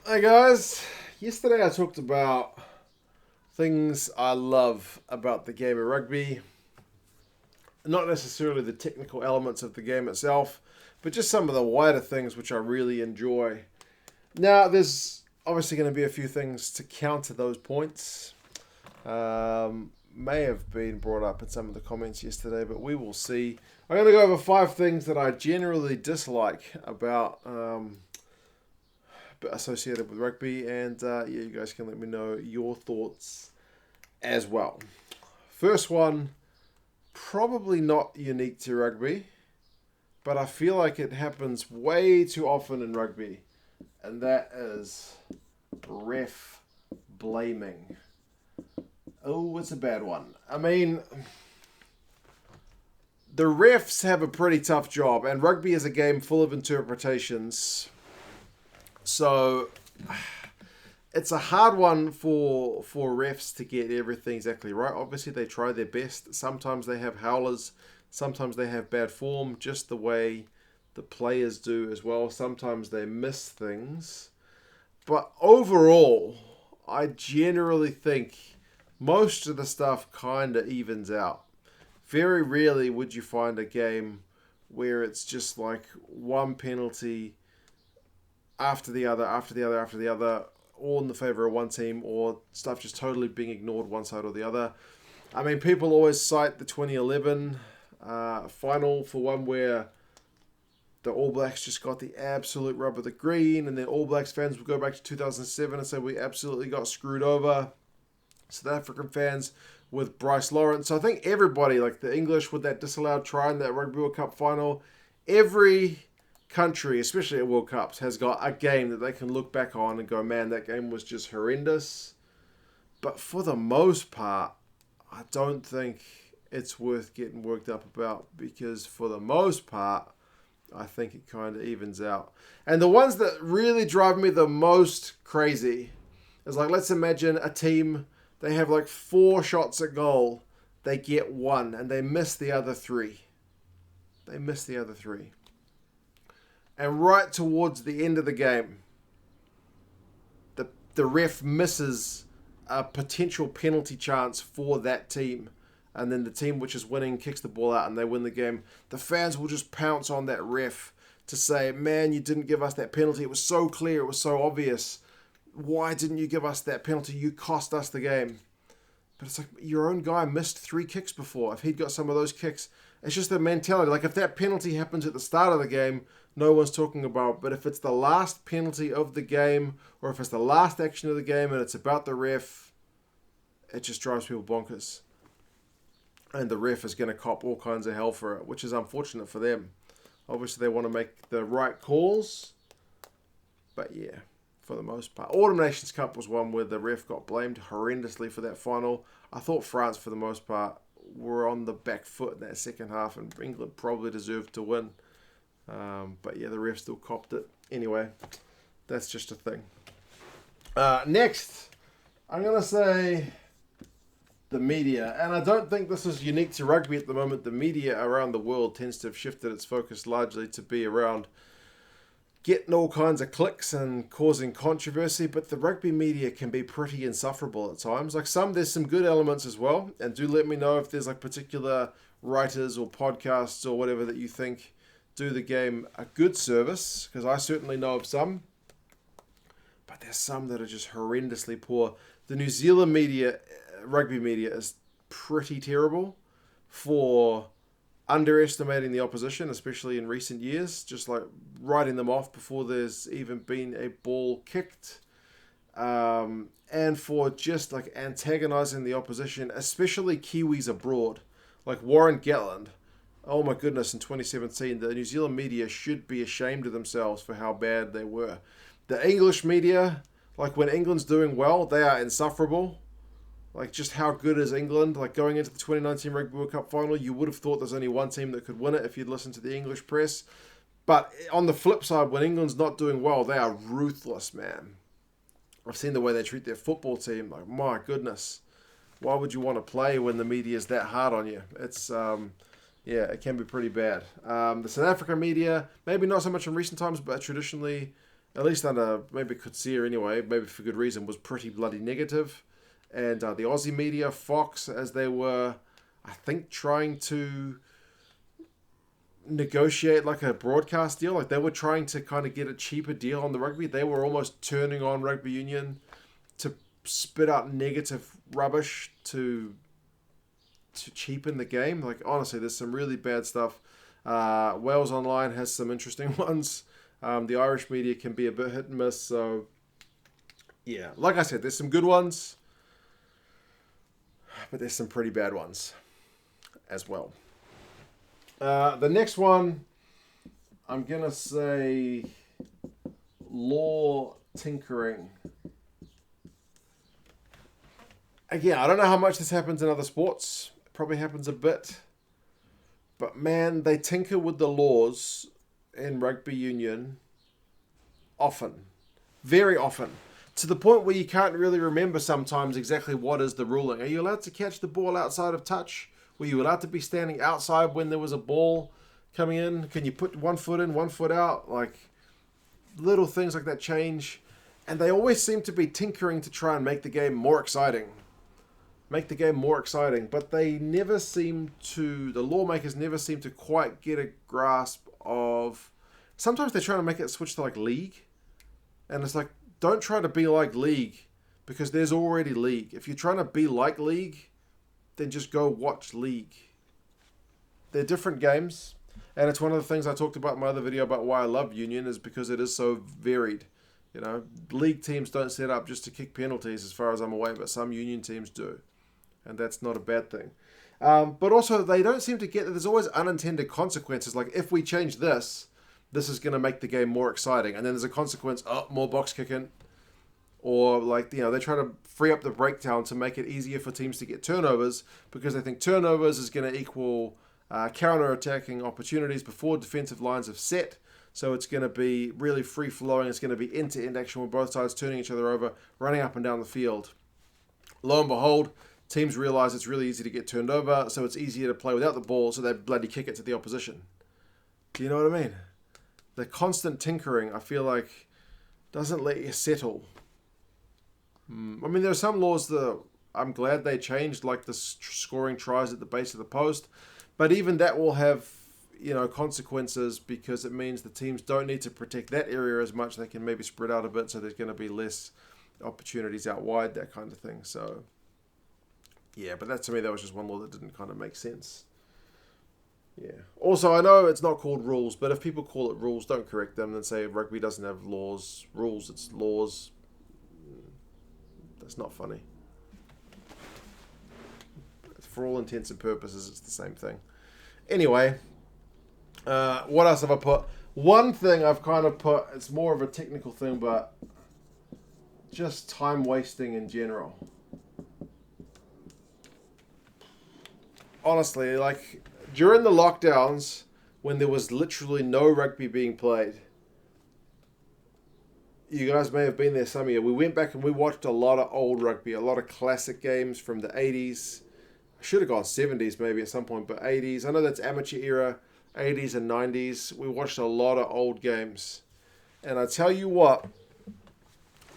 Hey guys, yesterday I talked about things I love about the game of rugby. Not necessarily the technical elements of the game itself, but just some of the wider things which I really enjoy. Now, there's obviously going to be a few things to counter those points. May have been brought up in some of the comments yesterday, but we will see. I'm going to go over 5 things that I generally dislike about associated with rugby, and you guys can let me know your thoughts as well. First one, probably not unique to rugby, but I feel like it happens way too often in rugby, and that is ref blaming. Oh, it's a bad one. I mean, the refs have a pretty tough job, and rugby is a game full of interpretations. So it's a hard one for refs to get everything exactly right. Obviously, they try their best. Sometimes they have howlers. Sometimes they have bad form, just the way the players do as well. Sometimes they miss things. But overall, I generally think most of the stuff kind of evens out. Very rarely would you find a game where it's just like one penalty after the other, after the other, all in the favour of one team, or stuff just totally being ignored one side or the other. I mean, people always cite the 2011 final for one where the All Blacks just got the absolute rub of the green, and then All Blacks fans would go back to 2007 and say we absolutely got screwed over. South African fans with Bryce Lawrence. So I think everybody, like the English with that disallowed try in that Rugby World Cup final, every country, especially at World Cups, has got a game that they can look back on and go, man, that game was just horrendous. But for the most part, I don't think it's worth getting worked up about, because for the most part, I think it kind of evens out. And the ones that really drive me the most crazy is, like, let's imagine a team, they have like 4 shots at goal, they get 1 and they miss the other 3. And right towards the end of the game, the ref misses a potential penalty chance for that team. And then the team which is winning kicks the ball out and they win the game. The fans will just pounce on that ref to say, man, you didn't give us that penalty. It was so clear. It was so obvious. Why didn't you give us that penalty? You cost us the game. But it's like, your own guy missed 3 kicks before. If he'd got some of those kicks, it's just the mentality. Like, if that penalty happens at the start of the game, no one's talking about. But if it's the last penalty of the game, or if it's the last action of the game and it's about the ref, it just drives people bonkers. And the ref is going to cop all kinds of hell for it, which is unfortunate for them. Obviously, they want to make the right calls. But yeah, for the most part. Autumn Nations Cup was one where the ref got blamed horrendously for that final. I thought France, for the most part, were on the back foot in that second half, and England probably deserved to win. But yeah, the ref still copped it. Anyway, that's just a thing. Next, I'm going to say the media. And I don't think this is unique to rugby at the moment. The media around the world tends to have shifted its focus largely to be around getting all kinds of clicks and causing controversy, but the rugby media can be pretty insufferable at times. Like, there's some good elements as well, and do let me know if there's like particular writers or podcasts or whatever that you think do the game a good service, because I certainly know of some, but there's some that are just horrendously poor. The New Zealand media, rugby media, is pretty terrible for underestimating the opposition, especially in recent years, just like writing them off before there's even been a ball kicked, and for just like antagonizing the opposition, especially Kiwis abroad, like Warren Gatland. Oh my goodness, in 2017, the New Zealand media should be ashamed of themselves for how bad they were. The English media, like when England's doing well, they are insufferable. Like, just how good is England? Like, going into the 2019 Rugby World Cup final, you would have thought there's only one team that could win it if you'd listened to the English press. But on the flip side, when England's not doing well, they are ruthless, man. I've seen the way they treat their football team. Like, my goodness. Why would you want to play when the media is that hard on you? It's, yeah, it can be pretty bad. The South African media, maybe not so much in recent times, but traditionally at least under maybe Coetzee anyway, maybe for good reason, was pretty bloody negative. And the Aussie media, Fox, as they were, I think, trying to negotiate like a broadcast deal. Like they were trying to kind of get a cheaper deal on the rugby. They were almost turning on Rugby Union to spit out negative rubbish to cheapen the game. Like honestly, there's some really bad stuff. Wales Online has some interesting ones. The Irish media can be a bit hit and miss. So yeah, like I said, there's some good ones, but there's some pretty bad ones as well. The next one, I'm going to say law tinkering. Again, I don't know how much this happens in other sports. It probably happens a bit. But man, they tinker with the laws in Rugby Union often. Very often. To the point where you can't really remember sometimes exactly what is the ruling. Are you allowed to catch the ball outside of touch? Were you allowed to be standing outside when there was a ball coming in? Can you put 1 foot in, 1 foot out? Like, little things like that change. And they always seem to be tinkering to try and make the game more exciting. But they never seem to, the lawmakers never seem to quite get a grasp of, sometimes they're trying to make it switch to like league. And it's like, don't try to be like league because there's already league. If you're trying to be like league, then just go watch league. They're different games. And it's one of the things I talked about in my other video about why I love Union is because it is so varied. You know, league teams don't set up just to kick penalties as far as I'm aware, but some Union teams do. And that's not a bad thing. But also, they don't seem to get that there's always unintended consequences. Like, if we change this, this is going to make the game more exciting. And then there's a consequence, more box kicking. Or, like, you know, they try to free up the breakdown to make it easier for teams to get turnovers because they think turnovers is going to equal counter-attacking opportunities before defensive lines have set. So it's going to be really free-flowing. It's going to be end-to-end action with both sides turning each other over, running up and down the field. Lo and behold, teams realize it's really easy to get turned over, so it's easier to play without the ball, so they bloody kick it to the opposition. Do you know what I mean? The constant tinkering, I feel like, doesn't let you settle. I mean, there are some laws that I'm glad they changed, like the scoring tries at the base of the post, but even that will have, you know, consequences because it means the teams don't need to protect that area as much. They can maybe spread out a bit, so there's going to be less opportunities out wide, that kind of thing. So, yeah, but that to me, that was just one law that didn't kind of make sense. Yeah. Also, I know it's not called rules, but if people call it rules, don't correct them and say rugby doesn't have rules, it's laws. That's not funny. For all intents and purposes, it's the same thing. Anyway, what else have I put? One thing I've kind of put, it's more of a technical thing, but just time wasting in general. Honestly, like during the lockdowns, when there was literally no rugby being played, you guys may have been there some of you. We went back and we watched a lot of old rugby, a lot of classic games from the 80s. I should have gone 70s maybe at some point, but 80s. I know that's amateur era, 80s and 90s. We watched a lot of old games. And I tell you what,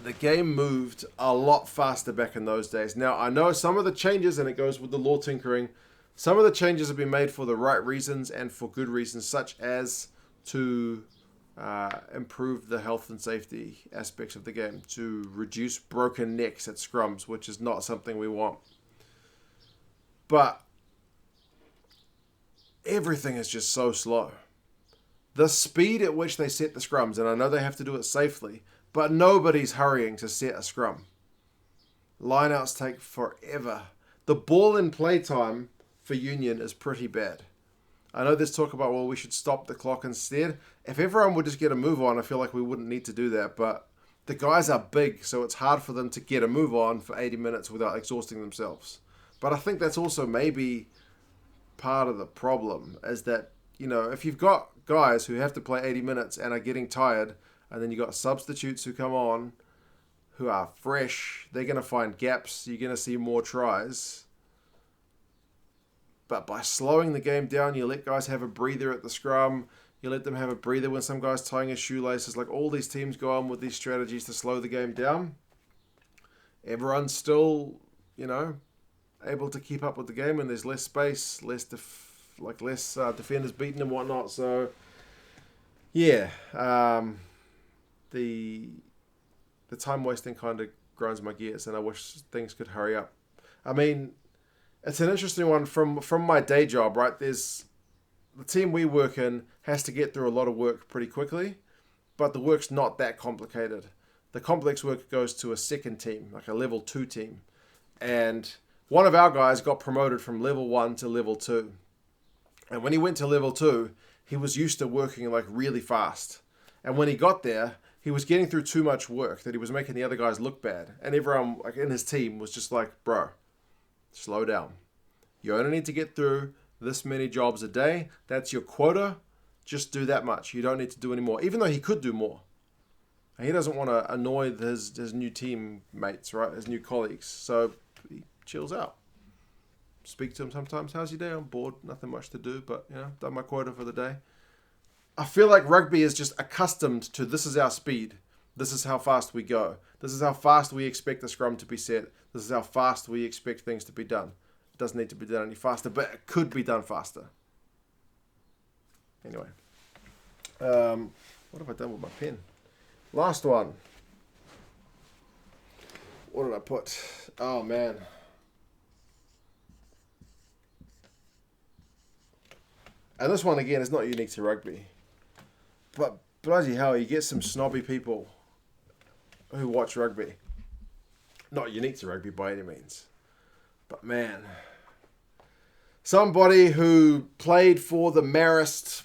the game moved a lot faster back in those days. Now, I know some of the changes, and it goes with the law tinkering, some of the changes have been made for the right reasons and for good reasons, such as to improve the health and safety aspects of the game, to reduce broken necks at scrums, which is not something we want. But everything is just so slow. The speed at which they set the scrums, and I know they have to do it safely, but nobody's hurrying to set a scrum. Lineouts take forever. The ball in play time for Union is pretty bad. I know there's talk about, well, we should stop the clock instead. If everyone would just get a move on, I feel like we wouldn't need to do that. But the guys are big, so it's hard for them to get a move on for 80 minutes without exhausting themselves. But I think that's also maybe part of the problem, is that, you know, if you've got guys who have to play 80 minutes and are getting tired, and then you've got substitutes who come on who are fresh, they're going to find gaps, you're going to see more tries. But by slowing the game down, you let guys have a breather at the scrum. You let them have a breather when some guy's tying his shoelaces. Like, all these teams go on with these strategies to slow the game down. Everyone's still, able to keep up with the game, and there's less space, less defenders beaten and whatnot. So, yeah, the time wasting kind of grinds my gears, and I wish things could hurry up. I mean, it's an interesting one from my day job, right? There's the team we work in has to get through a lot of work pretty quickly, but the work's not that complicated. The complex work goes to a second team, like a level 2 team. And one of our guys got promoted from level 1 to level 2. And when he went to level 2, he was used to working like really fast. And when he got there, he was getting through too much work that he was making the other guys look bad. And everyone like in his team was just like, bro, slow down. You only need to get through this many jobs a day. That's your quota. Just do that much. You don't need to do any more, even though he could do more. And he doesn't want to annoy his new teammates, right? His new colleagues. So he chills out. Speak to him sometimes. How's your day? I'm bored. Nothing much to do, but, done my quota for the day. I feel like rugby is just accustomed to this is our speed. This is how fast we go. This is how fast we expect the scrum to be set. This is how fast we expect things to be done. It doesn't need to be done any faster, but it could be done faster. Anyway. What have I done with my pen? Last one. What did I put? Oh, man. And this one, again, is not unique to rugby. But bloody hell, you get some snobby people who watch rugby. Not unique to rugby by any means. But man, somebody who played for the Marist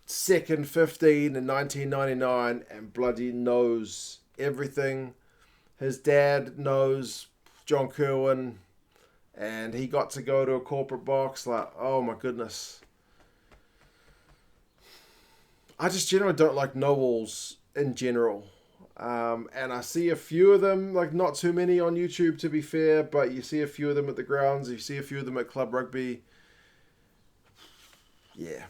second 15 in 1999 and bloody knows everything. His dad knows John Kerwin, and he got to go to a corporate box. Like, oh my goodness. I just generally don't like know-alls in general. And I see a few of them, like not too many on YouTube to be fair, but you see a few of them at the grounds, you see a few of them at club rugby. Yeah.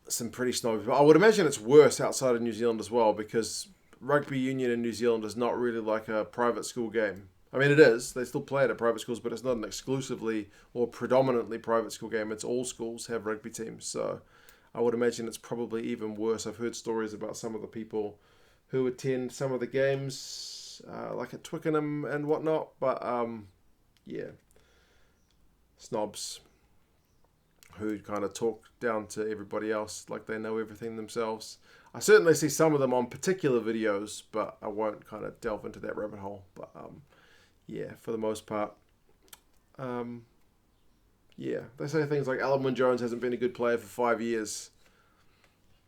Some pretty snobby people. I would imagine it's worse outside of New Zealand as well, because Rugby Union in New Zealand is not really like a private school game. I mean, it is. They still play it at private schools, but it's not an exclusively or predominantly private school game. It's all schools have rugby teams, so I would imagine it's probably even worse. I've heard stories about some of the people who attend some of the games, like at Twickenham and whatnot. But, yeah, snobs who kind of talk down to everybody else like they know everything themselves. I certainly see some of them on particular videos, but I won't kind of delve into that rabbit hole. But, yeah, for the most part, yeah, they say things like Alan Wynne-Jones hasn't been a good player for 5 years.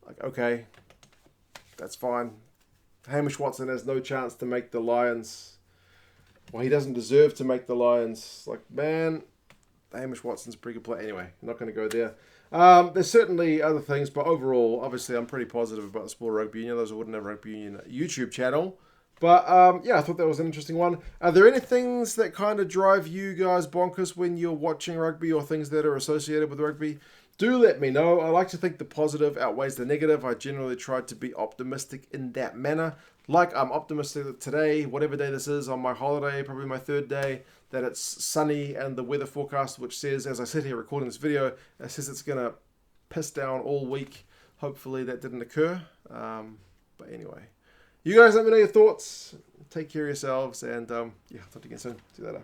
Like, okay, that's fine. Hamish Watson has no chance to make the Lions. Well, he doesn't deserve to make the Lions. Like, man, Hamish Watson's a pretty good player. Anyway, I'm not going to go there. There's certainly other things, but overall, obviously, I'm pretty positive about the sport of rugby union. Those who wouldn't have Rugby Union YouTube channel. But, yeah, I thought that was an interesting one. Are there any things that kind of drive you guys bonkers when you're watching rugby, or things that are associated with rugby? Do let me know. I like to think the positive outweighs the negative. I generally try to be optimistic in that manner. Like, I'm optimistic that today, whatever day this is, on my holiday, probably my third day, that it's sunny, and the weather forecast, which says, as I sit here recording this video, it says it's going to piss down all week. Hopefully that didn't occur. But anyway, you guys let me know your thoughts. Take care of yourselves, and yeah, I'll talk to you again soon. See you later.